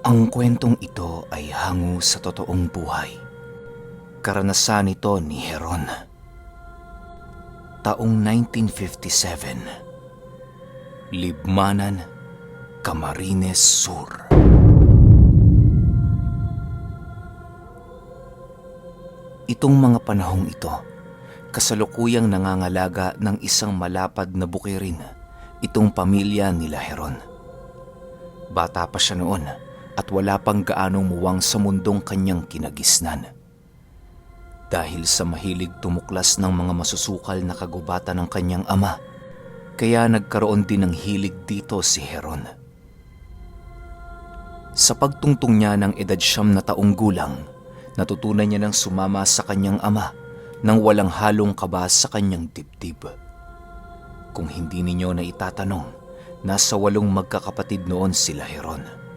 Ang kwentong ito ay hango sa totoong buhay. Karanasan ito ni Heron. Taong 1957. Libmanan, Camarines Sur. Itong mga panahong ito, kasalukuyang nangangalaga ng isang malapad na bukirin itong pamilya nila Heron. Bata pa siya noon at wala pang gaanong muwang sa mundong kanyang kinagisnan. Dahil sa mahilig tumuklas ng mga masusukal na kagubatan ng kanyang ama, kaya nagkaroon din ng hilig dito si Heron. Sa pagtungtong niya ng edad 9 na taong gulang, natutunan niya ng sumama sa kanyang ama nang walang halong kaba sa kanyang dibdib. Kung hindi ninyo na itatanong, nasa 8 magkakapatid noon sila Heron.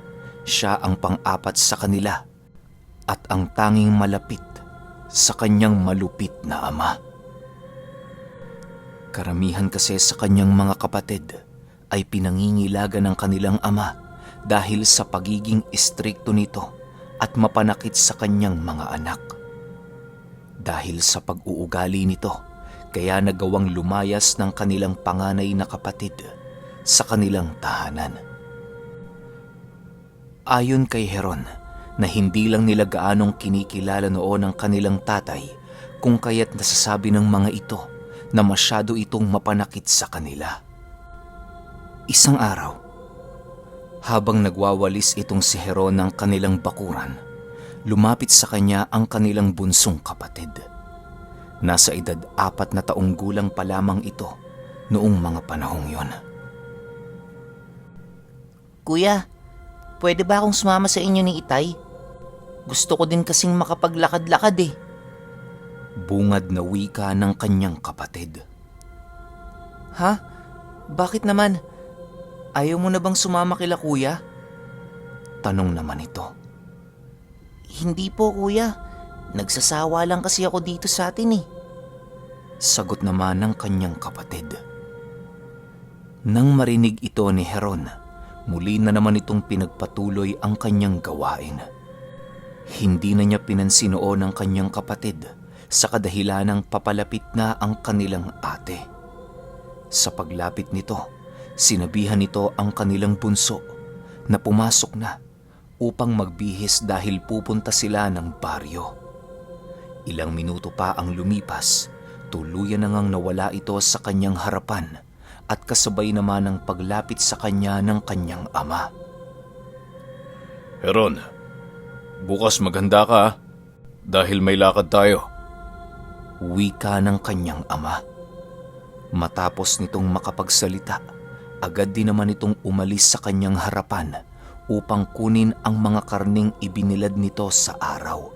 Siya ang pang-4 sa kanila at ang tanging malapit sa kanyang malupit na ama. Karamihan kasi sa kanyang mga kapatid ay pinangingilagan ng kanilang ama dahil sa pagiging istrikto nito at mapanakit sa kanyang mga anak. Dahil sa pag-uugali nito, kaya nagawang lumayas ng kanilang panganay na kapatid sa kanilang tahanan. Ayon kay Heron, na hindi lang nila gaanong kinikilala noon ang kanilang tatay, kung kaya't nasasabi ng mga ito na masyado itong mapanakit sa kanila. Isang araw, habang nagwawalis itong si Heron ng kanilang bakuran, lumapit sa kanya ang kanilang bunsong kapatid. Nasa edad 4 na taong gulang pa lamang ito noong mga panahong yon. Kuya, pwede ba akong sumama sa inyo ni Itay? Gusto ko din kasing makapaglakad-lakad eh. Bungad na wika ng kanyang kapatid. Ha? Bakit naman? Ayaw mo na bang sumama kila kuya? Tanong naman ito. Hindi po kuya. Nagsasawa lang kasi ako dito sa atin eh. Sagot naman ng kanyang kapatid. Nang marinig ito ni Heron, muli na naman itong pinagpatuloy ang kanyang gawain. Hindi na niya pinansin noon ang kanyang kapatid sa kadahilanang papalapit na ang kanilang ate. Sa paglapit nito, sinabihan nito ang kanilang bunso na pumasok na upang magbihis dahil pupunta sila ng baryo. Ilang minuto pa ang lumipas, tuluyan na ngang nawala ito sa kanyang harapan at kasabay naman ang paglapit sa kanya ng kanyang ama. Heron, bukas maghanda ka dahil may lakad tayo. Wika ng kanyang ama. Matapos nitong makapagsalita, agad din naman itong umalis sa kanyang harapan upang kunin ang mga karning ibinilad nito sa araw.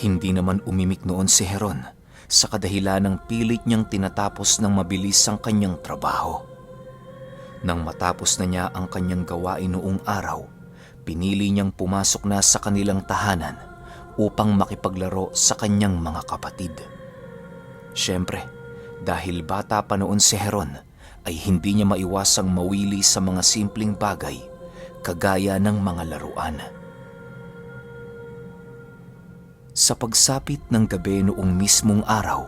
Hindi naman umimik noon si Heron sa kadahilanang pilit niyang tinatapos ng mabilis ang kanyang trabaho. Nang matapos na niya ang kanyang gawain noong araw, pinili niyang pumasok na sa kanilang tahanan upang makipaglaro sa kanyang mga kapatid. Siyempre, dahil bata pa noon si Heron, ay hindi niya maiwasang mawili sa mga simpleng bagay kagaya ng mga laruan. Sa pagsapit ng gabi noong mismong araw,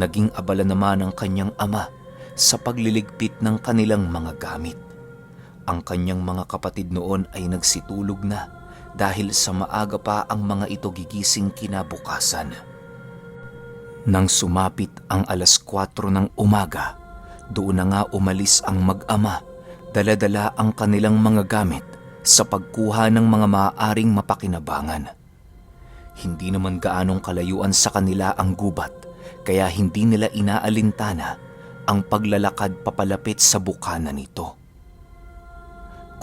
naging abala naman ang kanyang ama sa pagliligpit ng kanilang mga gamit. Ang kanyang mga kapatid noon ay nagsitulog na dahil sa maaga pa ang mga ito gigising kinabukasan. Nang sumapit ang 4:00 ng umaga, doon na nga umalis ang mag-ama, dala-dala ang kanilang mga gamit sa pagkuha ng mga maaaring mapakinabangan. Hindi naman gaanong kalayuan sa kanila ang gubat, kaya hindi nila inaalintana ang paglalakad papalapit sa bukana nito.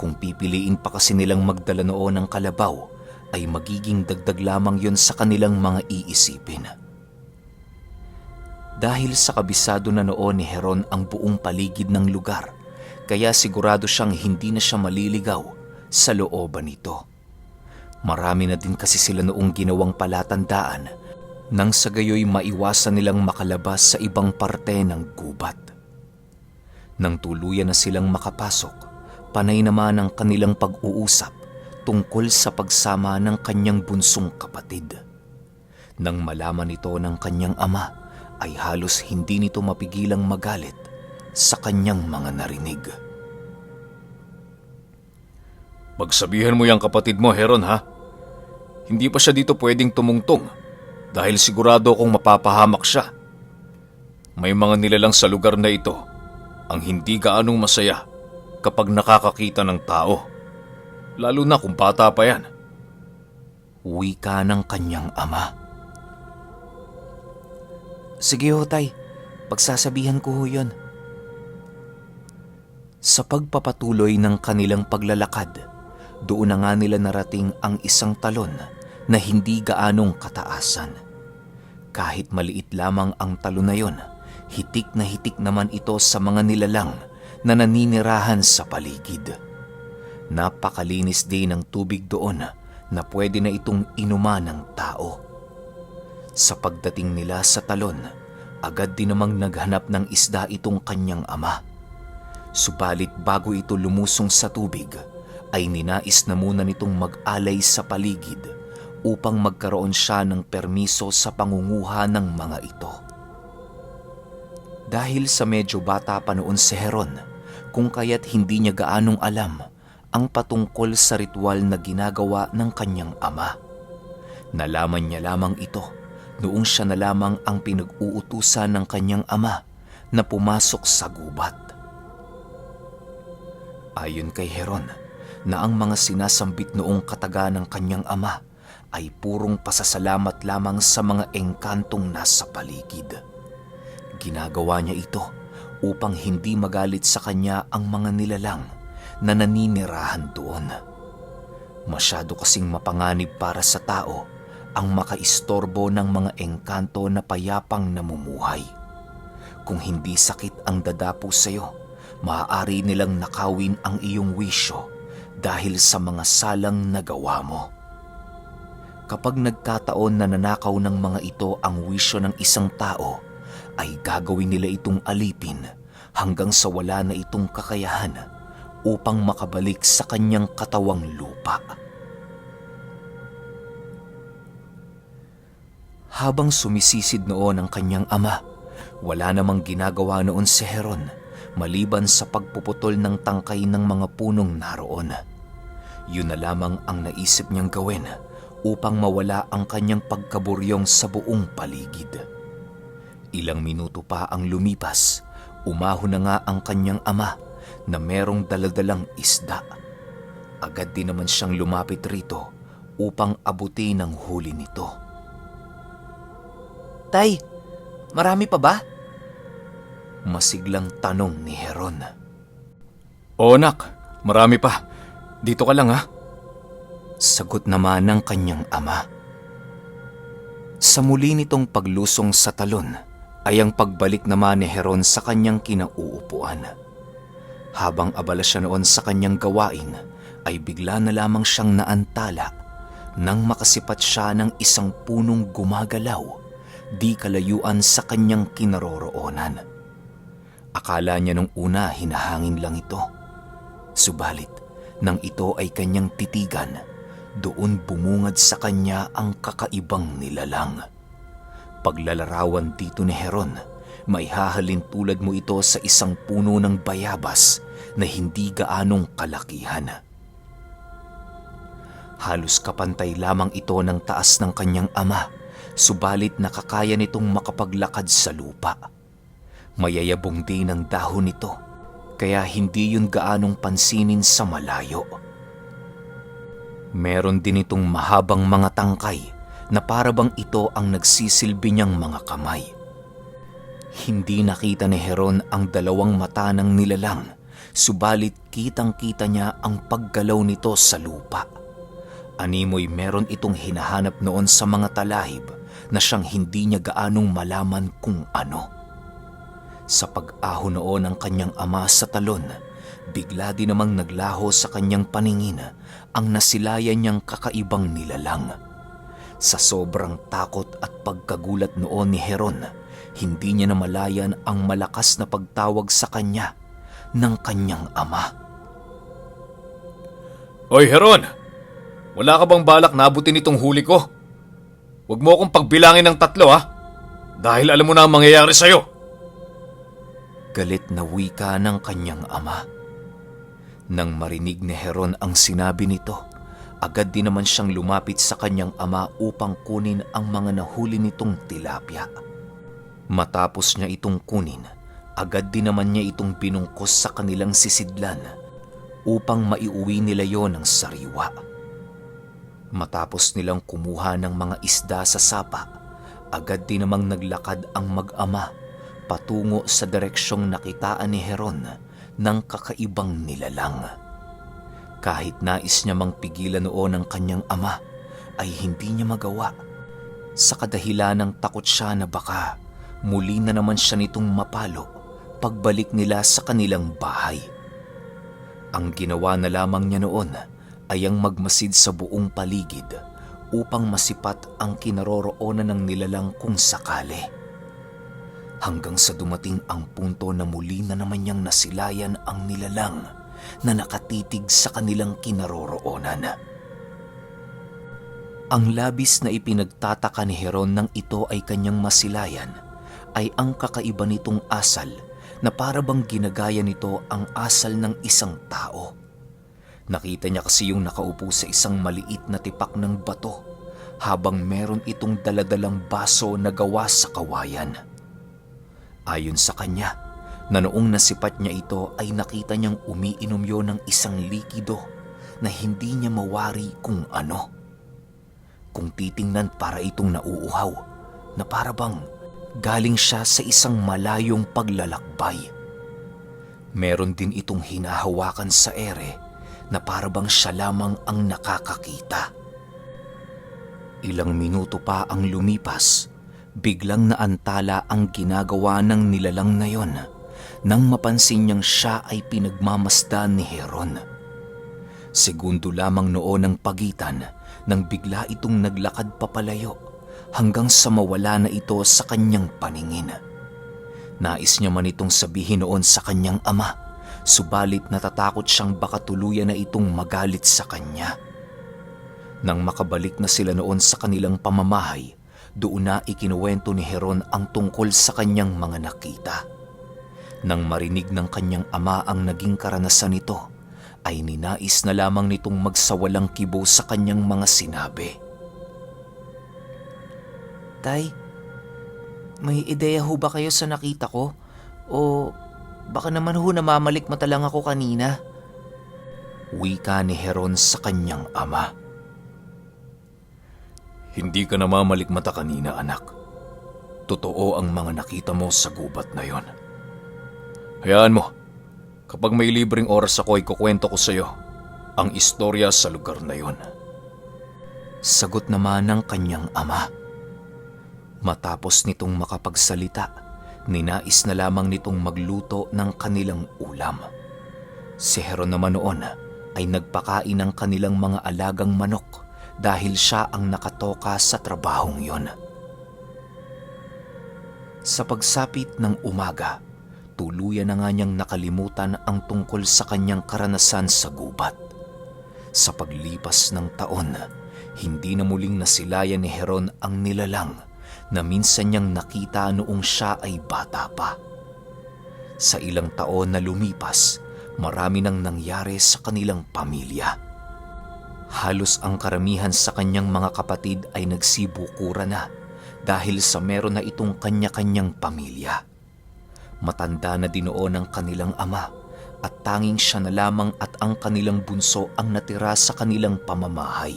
Kung pipiliin pa kasi nilang magdala noon ng kalabaw, ay magiging dagdag lamang yon sa kanilang mga iisipin. Dahil sa kabisado na noon ni Heron ang buong paligid ng lugar, kaya sigurado siyang hindi na siya maliligaw sa looban nito. Marami na din kasi sila noong ginawang palatandaan nang sa gayoy maiwasan nilang makalabas sa ibang parte ng gubat. Nang tuluyan na silang makapasok, panay naman ang kanilang pag-uusap tungkol sa pagsama ng kanyang bunsong kapatid. Nang malaman ito ng kanyang ama, ay halos hindi nito mapigilang magalit sa kanyang mga narinig. Pagsabihan mo yung kapatid mo, Heron, ha? Hindi pa siya dito pwedeng tumungtong dahil sigurado akong mapapahamak siya. May mga nilalang sa lugar na ito ang hindi gaanong masaya kapag nakakakita ng tao. Lalo na kung bata pa yan. Wika ng kanyang ama. Sige ho, tay. Pagsasabihan ko ho yun. Sa pagpapatuloy ng kanilang paglalakad, doon na nga nila narating ang isang talon na hindi gaanong kataasan. Kahit maliit lamang ang talon na yon, hitik na hitik naman ito sa mga nilalang na naninirahan sa paligid. Napakalinis din ng tubig doon na pwede na itong inuman ng tao. Sa pagdating nila sa talon, agad din namang naghanap ng isda itong kanyang ama. Subalit bago ito lumusong sa tubig, ay ninais na muna nitong mag-alay sa paligid upang magkaroon siya ng permiso sa pangunguha ng mga ito. Dahil sa medyo bata pa noon si Heron, kung kaya't hindi niya gaanong alam ang patungkol sa ritual na ginagawa ng kanyang ama. Nalaman niya lamang ito noong siya na lamang ang pinag-uutusan ng kanyang ama na pumasok sa gubat. Ayon kay Heron, na ang mga sinasambit noong kataga ng kanyang ama ay purong pasasalamat lamang sa mga engkantong nasa paligid. Ginagawa niya ito upang hindi magalit sa kanya ang mga nilalang na naninirahan doon. Masyado kasing mapanganib para sa tao ang makaistorbo ng mga engkanto na payapang namumuhay. Kung hindi sakit ang dadapo sa iyo, maaari nilang nakawin ang iyong wisyo dahil sa mga salang nagawa mo. Kapag nagkataon na nanakaw ng mga ito ang wisyo ng isang tao, ay gagawin nila itong alipin hanggang sa wala na itong kakayahan upang makabalik sa kanyang katawang lupa. Habang sumisisid noon ang kanyang ama, wala namang ginagawa noon si Heron maliban sa pagpuputol ng tangkay ng mga punong naroon. Yun na lamang ang naisip niyang gawin upang mawala ang kanyang pagkaburyong sa buong paligid. Ilang minuto pa ang lumipas, umahon na nga ang kanyang ama na merong daladalang isda. Agad din naman siyang lumapit rito upang abutin ang huli nito. Tay, marami pa ba? Masiglang tanong ni Heron. O anak, marami pa. Dito ka lang, ha? Sagot naman ng kanyang ama. Sa muli nitong paglusong sa talon, ay ang pagbalik naman ni Heron sa kanyang kinauupuan. Habang abala siya noon sa kanyang gawain, ay bigla na lamang siyang naantala nang makasipat siya ng isang punong gumagalaw di kalayuan sa kanyang kinaroroonan. Akala niya nung una hinahangin lang ito. Subalit, nang ito ay kanyang titigan, doon bumungad sa kanya ang kakaibang nilalang. Paglalarawan dito ni Heron, maihahalin tulad mo ito sa isang puno ng bayabas na hindi gaanong kalakihan. Halos kapantay lamang ito ng taas ng kanyang ama, subalit nakakaya nitong makapaglakad sa lupa. Mayayabong din ang dahon nito, kaya hindi yun gaanong pansinin sa malayo. Meron din itong mahabang mga tangkay na parabang ito ang nagsisilbi niyang mga kamay. Hindi nakita ni Heron ang dalawang mata ng nilalang, subalit kitang-kita niya ang paggalaw nito sa lupa. Animoy meron itong hinahanap noon sa mga talahib na siyang hindi niya gaanong malaman kung ano. Sa pag-ahon noon ng kanyang ama sa talon, bigla din namang naglaho sa kanyang paningin ang nasilayan niyang kakaibang nilalang. Sa sobrang takot at pagkagulat noon ni Heron, hindi niya namalayan ang malakas na pagtawag sa kanya ng kanyang ama. Hoy Heron, wala ka bang balak nabutin itong huli ko? Huwag mo akong pagbilangin ng 3 ha, dahil alam mo na ang mangyayari sa'yo. Galit na wika ng kanyang ama. Nang marinig ni Heron ang sinabi nito, agad din naman siyang lumapit sa kanyang ama upang kunin ang mga nahuli nitong tilapia. Matapos niya itong kunin, agad din naman niya itong binungkos sa kanilang sisidlan upang maiuwi nila yon ng sariwa. Matapos nilang kumuha ng mga isda sa sapa, agad din namang naglakad ang mag-ama patungo sa direksyong nakitaan ni Heron ng kakaibang nilalang. Kahit nais niya mang pigilan noon ang kanyang ama, ay hindi niya magawa. Sa kadahilan ng takot siya na baka muli na naman siya nitong mapalo pagbalik nila sa kanilang bahay. Ang ginawa na lamang niya noon ay ang magmasid sa buong paligid upang masipat ang kinaroroonan ng nilalang kung sakali. Hanggang sa dumating ang punto na muli na naman niyang nasilayan ang nilalang na nakatitig sa kanilang kinaroroonan. Ang labis na ipinagtataka ni Heron nang ito ay kanyang masilayan ay ang kakaiba nitong asal na para bang ginagaya nito ang asal ng isang tao. Nakita niya kasi yung nakaupo sa isang maliit na tipak ng bato habang meron itong daladalang baso na gawa sa kawayan. Ayon sa kanya, na noong nasipat niya ito ay nakita niyang umiinom yon ng isang likido na hindi niya mawari kung ano. Kung titingnan para itong nauuhaw na para bang galing siya sa isang malayong paglalakbay. Meron din itong hinahawakan sa ere na para bang siya lamang ang nakakakita. Ilang minuto pa ang lumipas, biglang naantala ang ginagawa ng nilalang na yon nang mapansin niyang siya ay pinagmamasdan ni Heron. Segundo lamang noon ang pagitan nang bigla itong naglakad papalayo hanggang sa mawala na ito sa kanyang paningin. Nais niya man itong sabihin noon sa kanyang ama, subalit natatakot siyang baka tuluyan na itong magalit sa kanya. Nang makabalik na sila noon sa kanilang pamamahay, doon na ikinuwento ni Heron ang tungkol sa kanyang mga nakita. Nang marinig ng kanyang ama ang naging karanasan nito, ay ninais na lamang nitong magsawalang kibo sa kanyang mga sinabi. Tay, may ideya ho ba kayo sa nakita ko? O baka naman ho namamalikmata lang ako kanina? Wika ni Heron sa kanyang ama. Hindi ka namamalikmata kanina, anak. Totoo ang mga nakita mo sa gubat na yon. Hayaan mo, kapag may libreng oras ako ay kukwento ko sa iyo ang istorya sa lugar na yon. Sagot naman ng kanyang ama. Matapos nitong makapagsalita, ninais na lamang nitong magluto ng kanilang ulam. Si Heron naman noon ay nagpakain ng kanilang mga alagang manok dahil siya ang nakatoka sa trabahong yon. Sa pagsapit ng umaga, tuluyan na nga niyang nakalimutan ang tungkol sa kanyang karanasan sa gubat. Sa paglipas ng taon, hindi na muling nasilayan ni Heron ang nilalang na minsan niyang nakita noong siya ay bata pa. Sa ilang taon na lumipas, marami nang nangyari sa kanilang pamilya. Halos ang karamihan sa kanyang mga kapatid ay nagsibukura na dahil sa meron na itong kanya-kanyang pamilya. Matanda na din noon ang kanilang ama at tanging siya na lamang at ang kanilang bunso ang natira sa kanilang pamamahay.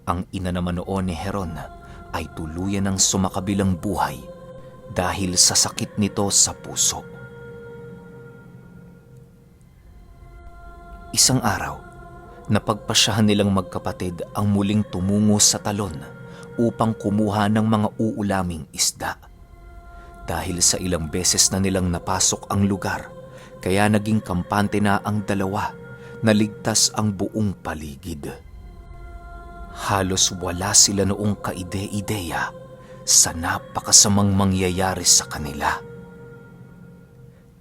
Ang ina naman noon ni Heron ay tuluyan ng sumakabilang buhay dahil sa sakit nito sa puso. Isang araw, napagpasyahan nilang magkapatid ang muling tumungo sa talon upang kumuha ng mga uulaming isda. Dahil sa ilang beses na nilang napasok ang lugar, kaya naging kampante na ang dalawa na ligtas ang buong paligid. Halos wala sila noong kaide-ideya sa napakasamang mangyayari sa kanila.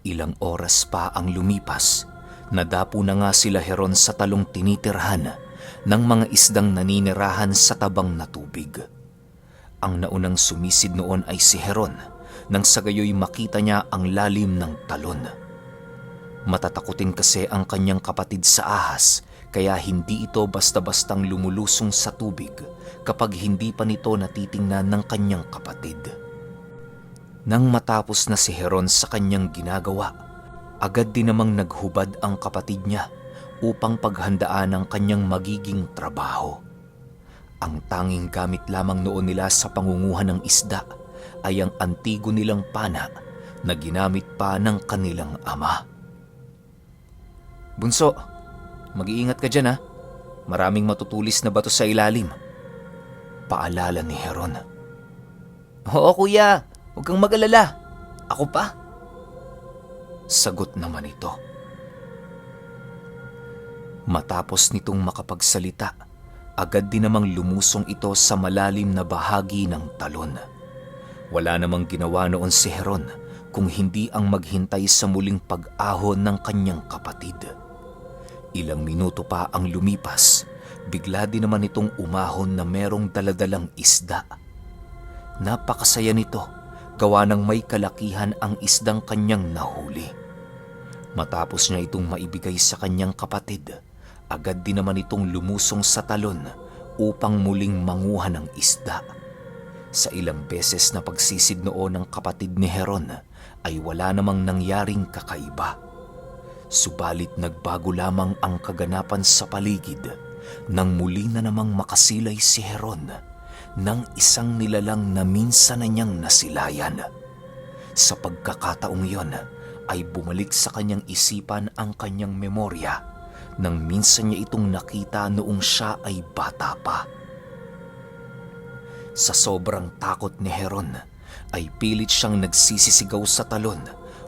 Ilang oras pa ang lumipas Nadapo na nga sila Heron sa talong tinitirhan ng mga isdang naninirahan sa tabang na tubig. Ang naunang sumisid noon ay si Heron, nang sa gayoy makita niya ang lalim ng talon. Matatakutin kasi ang kanyang kapatid sa ahas, kaya hindi ito basta-bastang lumulusong sa tubig kapag hindi pa nito natitingnan ng kanyang kapatid. Nang matapos na si Heron sa kanyang ginagawa, agad din namang naghubad ang kapatid niya upang paghandaan ang kanyang magiging trabaho. Ang tanging gamit lamang noon nila sa pangunguhan ng isda ay ang antigo nilang pana na ginamit pa ng kanilang ama. Bunso, mag-iingat ka dyan ha. Maraming matutulis na bato sa ilalim. Paalala ni Heron. Oo kuya, huwag kang mag-alala. Ako pa. Sagot naman ito. Matapos nitong makapagsalita, agad din namang lumusong ito sa malalim na bahagi ng talon. Wala namang ginawa noon si Heron kung hindi ang maghintay sa muling pag-ahon ng kanyang kapatid. Ilang minuto pa ang lumipas, bigla din naman itong umahon na merong daladalang isda. Napakasaya nito, gawa ng may kalakihan ang isdang kanyang nahuli. Matapos niya itong maibigay sa kanyang kapatid, agad din naman itong lumusong sa talon upang muling manguha ng isda. Sa ilang beses na pagsisid noon ng kapatid ni Heron ay wala namang nangyaring kakaiba. Subalit nagbago lamang ang kaganapan sa paligid nang muli na namang makasilay si Heron ng isang nilalang na minsan na niyang nasilayan. Sa pagkakataong iyon ay bumalik sa kanyang isipan ang kanyang memorya nang minsan niya itong nakita noong siya ay bata pa. Sa sobrang takot ni Heron ay pilit siyang nagsisisigaw sa talon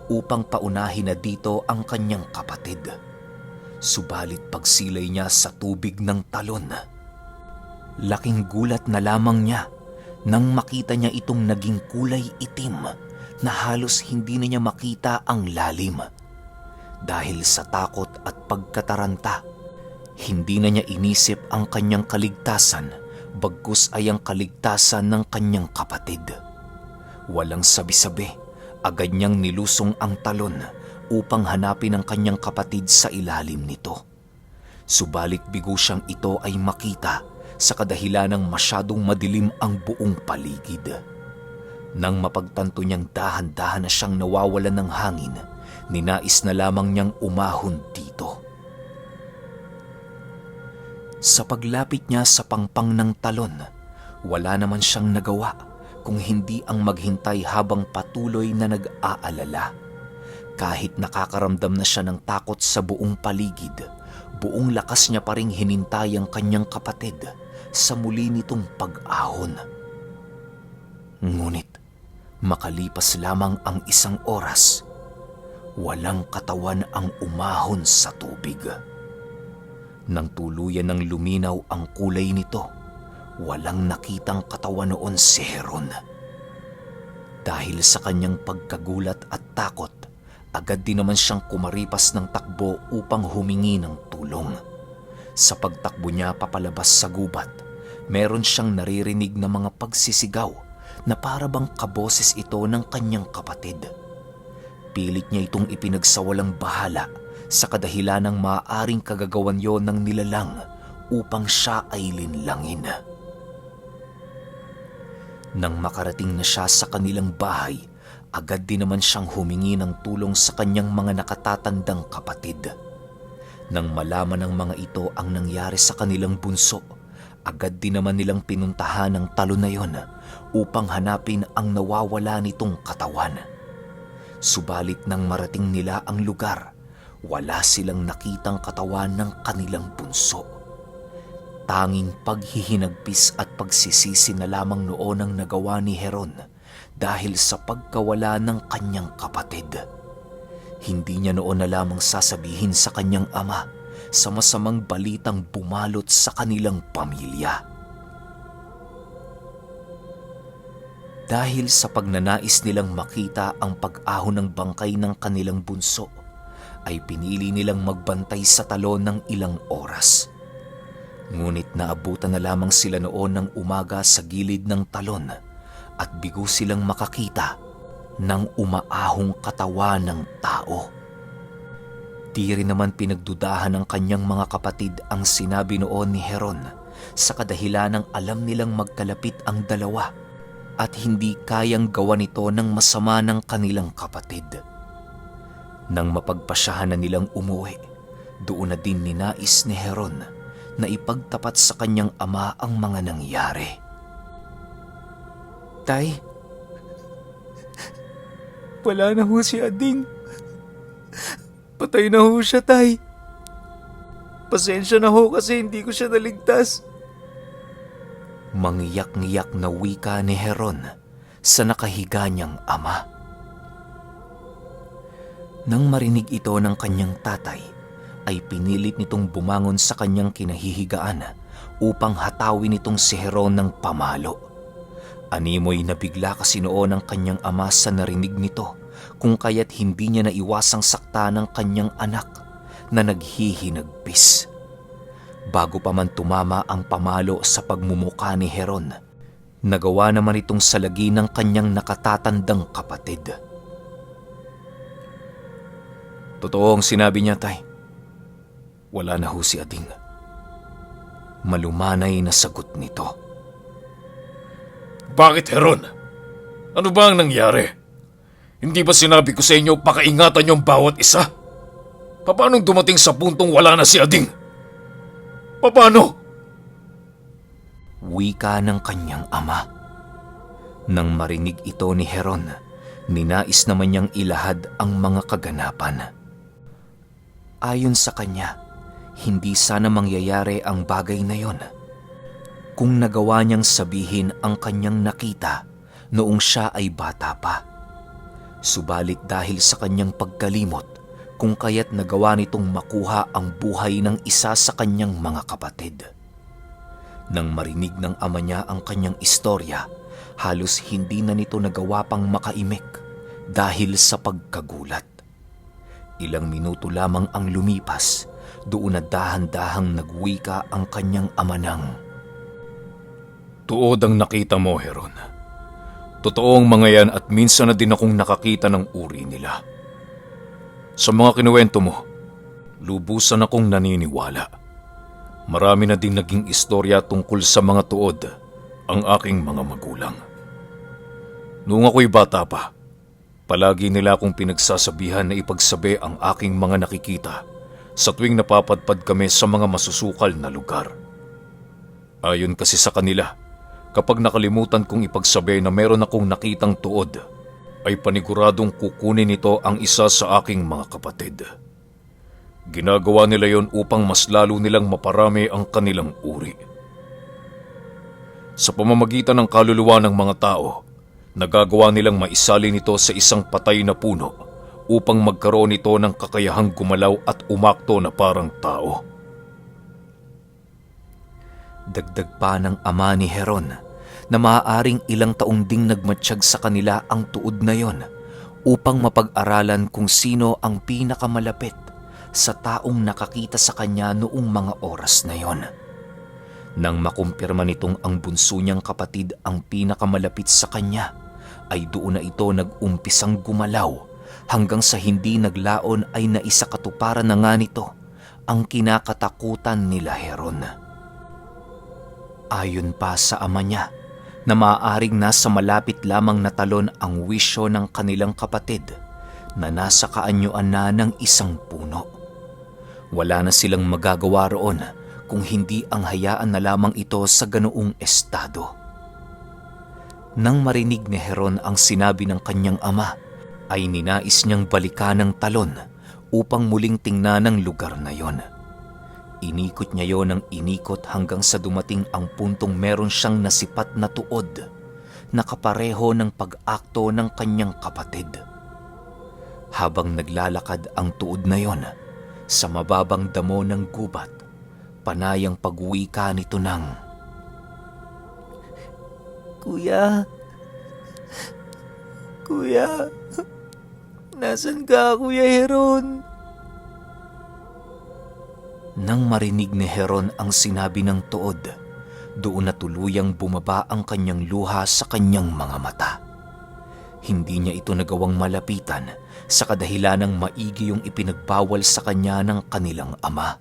upang paunahin na dito ang kanyang kapatid. Subalit pagsilay niya sa tubig ng talon, laking gulat na lamang niya nang makita niya itong naging kulay itim na halos hindi na niya makita ang lalim. Dahil sa takot at pagkataranta, hindi na niya inisip ang kanyang kaligtasan, bagkus ay ang kaligtasan ng kanyang kapatid. Walang sabi-sabi, agad niyang nilusong ang talon upang hanapin ang kanyang kapatid sa ilalim nito. Subalit bigo siyang ito ay makita sa kadahilan ng masyadong madilim ang buong paligid. Nang mapagtanto niyang dahan-dahan na siyang nawawalan ng hangin, ninais na lamang niyang umahon dito. Sa paglapit niya sa pangpang ng talon, wala naman siyang nagawa kung hindi ang maghintay habang patuloy na nag-aalala. Kahit nakakaramdam na siya ng takot sa buong paligid, buong lakas niya pa ring hinintay ang kanyang kapatid sa muli nitong pag-ahon. Ngunit makalipas lamang ang isang oras, walang katawan ang umahon sa tubig. Nang tuluyan ng luminaw ang kulay nito, walang nakitang katawan noon si Heron. Dahil sa kanyang pagkagulat at takot, agad din naman siyang kumaripas ng takbo upang humingi ng tulong. Sa pagtakbo niya papalabas sa gubat, meron siyang naririnig na mga pagsisigaw na para bang kaboses ito ng kanyang kapatid. Pilit niya itong ipinagsawalang bahala sa kadahilan ng maaaring kagagawan yon ng nilalang upang siya ay linlangin. Nang makarating na siya sa kanilang bahay, agad din naman siyang humingi ng tulong sa kanyang mga nakatatandang kapatid. Nang malaman ng mga ito ang nangyari sa kanilang bunso, agad din naman nilang pinuntahan ang talon na yon upang hanapin ang nawawala nitong katawan. Subalit nang marating nila ang lugar, wala silang nakitang katawan ng kanilang bunso. Tanging paghihinagpis at pagsisisi na lamang noon ang nagawa ni Heron dahil sa pagkawala ng kanyang kapatid. Hindi niya noon na lamang sasabihin sa kanyang ama sa masamang balitang bumalot sa kanilang pamilya. Dahil sa pagnanais nilang makita ang pag-ahon ng bangkay ng kanilang bunso, ay pinili nilang magbantay sa talon ng ilang oras. Ngunit naabutan na lamang sila noon ng umaga sa gilid ng talon at bigo silang makakita ng umaahong katawan ng tao. Di rin naman pinagdudahan ng kanyang mga kapatid ang sinabi noon ni Heron sa kadahilan ng alam nilang magkalapit ang dalawa at hindi kayang gawa nito ng masama ng kanilang kapatid. Nang mapagpasyahan na nilang umuwi, doon na din ninais ni Heron na ipagtapat sa kanyang ama ang mga nangyari. Tay, wala na ho si Ading. Patay na ho siya, Tay. Pasensya na ho kasi hindi ko siya naligtas. Mangyak-ngiyak na wika ni Heron sa nakahiga niyang ama. Nang marinig ito ng kanyang tatay, ay pinilit nitong bumangon sa kanyang kinahihigaan upang hatawin itong si Heron ng pamalo. Animoy nabigla kasi noon ang kanyang ama sa narinig nito, kung kaya't hindi niya naiwasang sakta ng kanyang anak na naghihinagpis. Bago pa man tumama ang pamalo sa pagmumuka ni Heron, nagawa naman itong salagi ng kanyang nakatatandang kapatid. Totoo ang sinabi niya, Tay. Wala na ho si Ading. Malumanay na sagot nito. Bakit, Heron? Ano ba ang nangyari? Hindi ba sinabi ko sa inyo pakaingatan yung bawat isa? Paano dumating sa puntong wala na si Ading? Paano? Wika ng kanyang ama. Nang marinig ito ni Heron, ninais naman niyang ilahad ang mga kaganapan. Ayon sa kanya, hindi sana mangyayari ang bagay na yon kung nagawa niyang sabihin ang kanyang nakita noong siya ay bata pa. Subalit dahil sa kanyang pagkalimot, kung kaya't nagawa nitong makuha ang buhay ng isa sa kanyang mga kapatid. Nang marinig ng ama niya ang kanyang istorya, halos hindi na nito nagawa pang makaimik dahil sa pagkagulat. Ilang minuto lamang ang lumipas, doon na dahan-dahang nagwika ang kanyang ama ng, Tuod ang nakita mo, Heron. Totoo ang mga yan at minsan na din akong nakakita ng uri nila. Sa mga kinuwento mo, lubusan akong naniniwala. Marami na din naging istorya tungkol sa mga tuod ang aking mga magulang. Noong ako'y bata pa, palagi nila akong pinagsasabihan na ipagsabi ang aking mga nakikita sa tuwing napapadpad kami sa mga masusukal na lugar. Ayon kasi sa kanila, kapag nakalimutan kong ipagsabi na meron akong nakitang tuod, ay paniguradong kukunin nito ang isa sa aking mga kapatid. Ginagawa nila yon upang mas lalo nilang maparami ang kanilang uri. Sa pamamagitan ng kaluluwa ng mga tao, nagagawa nilang maisalin ito sa isang patay na puno upang magkaroon ito ng kakayahang gumalaw at umakto na parang tao. Dagdag pa ng ama ni Heron na maaaring ilang taong ding nagmatsyag sa kanila ang tuod na yon upang mapag-aralan kung sino ang pinakamalapit sa taong nakakita sa kanya noong mga oras na yon. Nang makumpirma nitong ang bunso niyang kapatid ang pinakamalapit sa kanya, ay doon na ito nag-umpisang gumalaw hanggang sa hindi naglaon ay naisakatuparan na nga nito ang kinakatakutan nila Heron. Ayon pa sa ama niya na maaaring nasa malapit lamang na talon ang wisyo ng kanilang kapatid na nasa kaanyuan na ng isang puno. Wala na silang magagawa roon kung hindi ang hayaan na lamang ito sa ganoong estado. Nang marinig ni Heron ang sinabi ng kanyang ama, ay ninais niyang balikan ng talon upang muling tingnan ang lugar na yon. Inikot niya yon ng inikot hanggang sa dumating ang puntong meron siyang nasipat na tuod na kapareho ng pag-akto ng kanyang kapatid. Habang naglalakad ang tuod na yon, sa mababang damo ng gubat, panayang pagwika nito ng, Kuya, Kuya, nasan ka, Kuya Heron? Nang marinig ni Heron ang sinabi ng tuod, doon na tuluyang bumaba ang kanyang luha sa kanyang mga mata. Hindi niya ito nagawang malapitan sa kadahilanang maigi yung ipinagbawal sa kanya ng kanilang ama.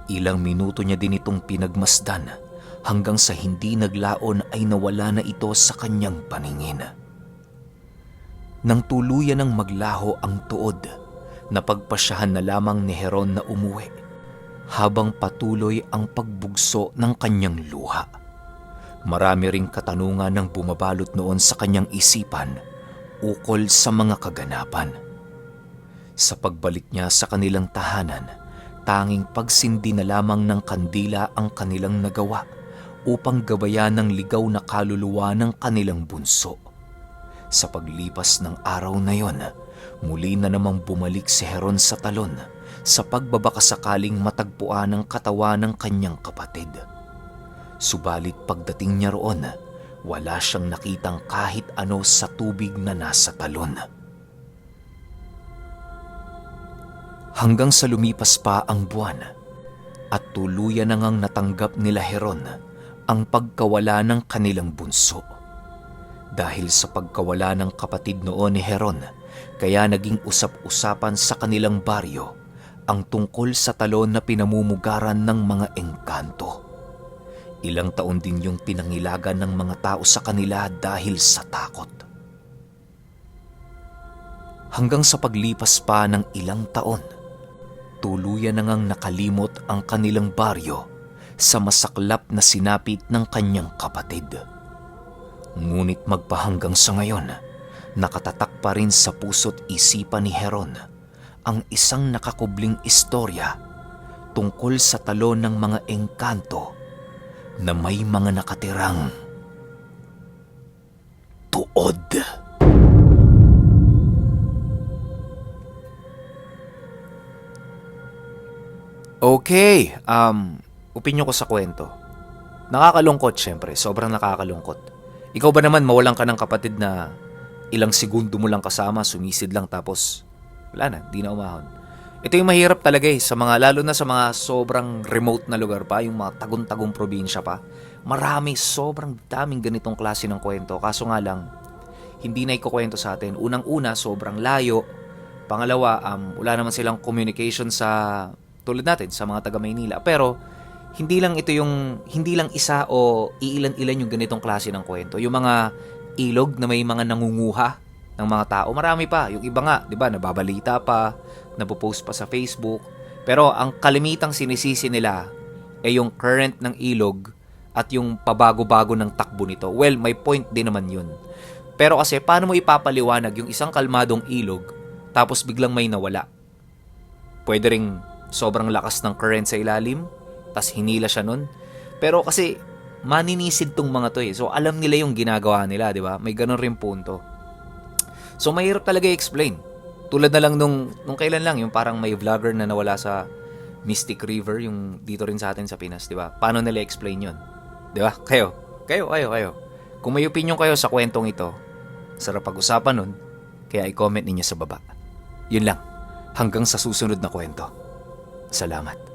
Ilang minuto niya din itong pinagmasdan hanggang sa hindi naglaon ay nawala na ito sa kanyang paningin. Nang tuluyan ng maglaho ang tuod, napagpasyahan na lamang ni Heron na umuwi habang patuloy ang pagbugso ng kanyang luha. Marami ring katanungan ang bumabalot noon sa kanyang isipan ukol sa mga kaganapan. Sa pagbalik niya sa kanilang tahanan, tanging pagsindi na lamang ng kandila ang kanilang nagawa upang gabayan ng ligaw na kaluluwa ng kanilang bunso. Sa paglipas ng araw na yon, muli na namang bumalik si Heron sa talon sa pagbabakasakaling matagpuan ang katawan ng kanyang kapatid. Subalit pagdating niya roon, wala siyang nakitang kahit ano sa tubig na nasa talon. Hanggang sa lumipas pa ang buwan at tuluyan na ngang natanggap nila Heron ang pagkawala ng kanilang bunso. Dahil sa pagkawala ng kapatid noon ni Heron, kaya naging usap-usapan sa kanilang baryo ang tungkol sa talon na pinamumugaran ng mga engkanto. Ilang taon din yung pinangilagan ng mga tao sa kanila dahil sa takot. Hanggang sa paglipas pa ng ilang taon, tuluyan na ngang nakalimot ang kanilang baryo sa masaklap na sinapit ng kanyang kapatid. Ngunit magpahanggang sa ngayon, nakatatak pa rin sa puso't isipan ni Heron ang isang nakakubling istorya tungkol sa talon ng mga engkanto na may mga nakatirang tuod. Okay, opinyon ko sa kwento. Nakakalungkot syempre, sobrang nakakalungkot. Ikaw ba naman mawalan ka ng kapatid na ilang segundo mo lang kasama, sumisid lang tapos wala na, di na umahon. Ito yung mahirap talaga sa mga, lalo na sa mga sobrang remote na lugar pa, yung mga tagong-tagong probinsya pa. Marami, sobrang daming ganitong klase ng kwento. Kaso nga lang, hindi na ikukwento sa atin. Unang-una, sobrang layo. Pangalawa, wala naman silang communication sa, tulad natin, sa mga taga Maynila. Pero, hindi lang isa o iilan-ilan yung ganitong klase ng kwento. Yung mga ilog na may mga nangunguha ng mga tao, marami pa. Yung iba nga, di ba, nababalita pa, napopost pa sa Facebook. Pero ang kalimitang sinisisi nila ay yung current ng ilog at yung pabago-bago ng takbo nito. Well, may point din naman yun. Pero kasi, paano mo ipapaliwanag yung isang kalmadong ilog tapos biglang may nawala? Pwede ring sobrang lakas ng current sa ilalim, tas hinila siya nun. Pero kasi, maninisid tong mga to So, alam nila yung ginagawa nila, di ba? May ganun rin punto. So, mahirap talaga i-explain. Tulad na lang nung kailan lang, yung parang may vlogger na nawala sa Mystic River, yung dito rin sa atin sa Pinas, di ba? Paano nila explain yun? Di ba? Kayo. Kung may opinion kayo sa kwentong ito, sarap pag-usapan nun, kaya i-comment ninyo sa baba. Yun lang. Hanggang sa susunod na kwento. Salamat.